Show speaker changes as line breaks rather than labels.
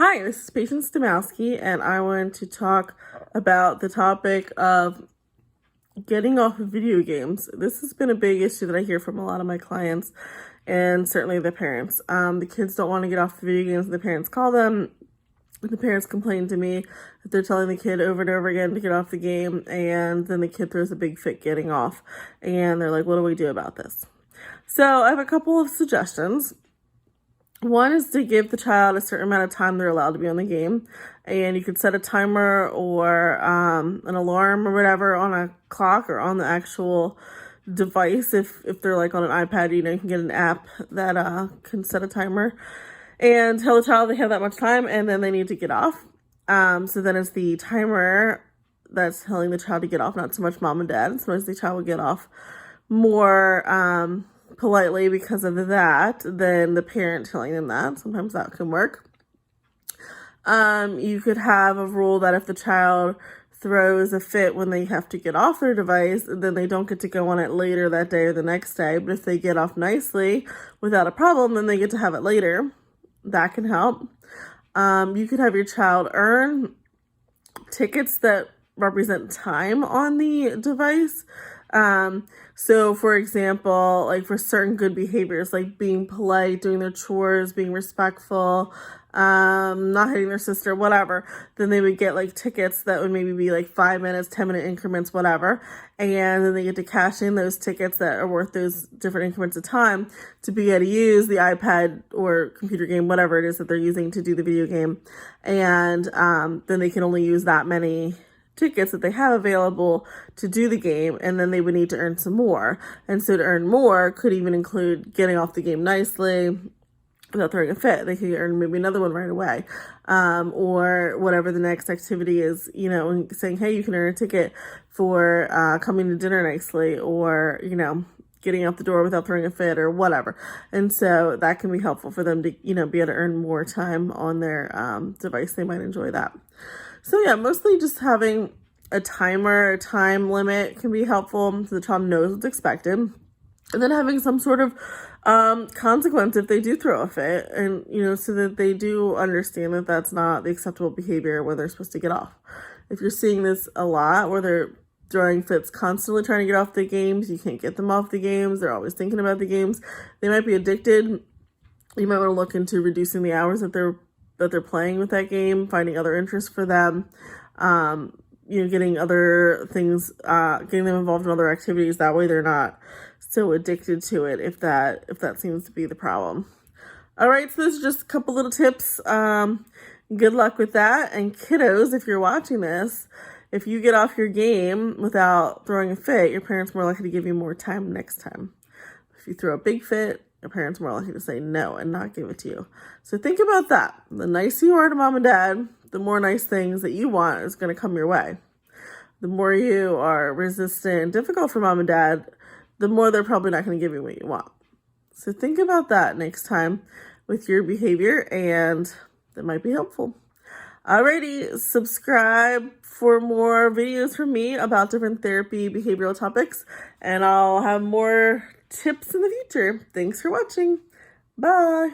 Hi, this is Patience Domowski, and I wanted to talk about the topic of getting off of video games. This has been a big issue that I hear from a lot of my clients, and certainly the parents. The kids don't want to get off the video games, and the parents call them. The parents complain to me that they're telling the kid over and over again to get off the game, and then the kid throws a big fit getting off, and they're like, what do we do about this? So I have a couple of suggestions. One is to give the child a certain amount of time they're allowed to be on the game. And you could set a timer or an alarm or whatever on a clock or on the actual device. If they're like on an iPad, you can get an app that can set a timer. And tell the child they have that much time and then they need to get off. So then it's the timer that's telling the child to get off, not so much mom and dad. Sometimes the child will get off more politely because of that than the parent telling them that. Sometimes that can work. You could have a rule that if the child throws a fit when they have to get off their device, then they don't get to go on it later that day or the next day. But if they get off nicely without a problem, then they get to have it later. That can help. You could have your child earn tickets that represent time on the device. So for example, like for certain good behaviors, like being polite, doing their chores, being respectful, not hitting their sister, whatever, then they would get like tickets that would maybe be like 5 minutes, 10-minute increments, whatever. And then they get to cash in those tickets that are worth those different increments of time to be able to use the iPad or computer game, whatever it is that they're using to do the video game. And, then they can only use that many tickets that they have available to do the game, and then they would need to earn some more. And so to earn more could even include getting off the game nicely without throwing a fit. They could earn maybe another one right away, or whatever the next activity is, and saying, hey, you can earn a ticket for coming to dinner nicely, or getting out the door without throwing a fit or whatever. And so that can be helpful for them to be able to earn more time on their device. They might enjoy that. So yeah, mostly just having a timer, a time limit can be helpful so the child knows what's expected. And then having some sort of consequence if they do throw a fit, and so that they do understand that that's not the acceptable behavior when they're supposed to get off. If you're seeing this a lot where they're throwing fits constantly trying to get off the games, you can't get them off the games, they're always thinking about the games, they might be addicted. You might want to look into reducing the hours that they're playing with that game, finding other interests for them, getting other things, getting them involved in other activities. That way they're not so addicted to it if that seems to be the problem. All right, so this is just a couple little tips. Good luck with that. And kiddos, if you're watching this, if you get off your game without throwing a fit, your parents are more likely to give you more time next time. If you throw a big fit, your parents are more likely to say no and not give it to you. So think about that. The nicer you are to mom and dad, the more nice things that you want is going to come your way. The more you are resistant and difficult for mom and dad, the more they're probably not going to give you what you want. So think about that next time with your behavior, and that might be helpful. Alrighty, subscribe for more videos from me about different therapy behavioral topics, and I'll have more tips in the future. Thanks for watching. Bye.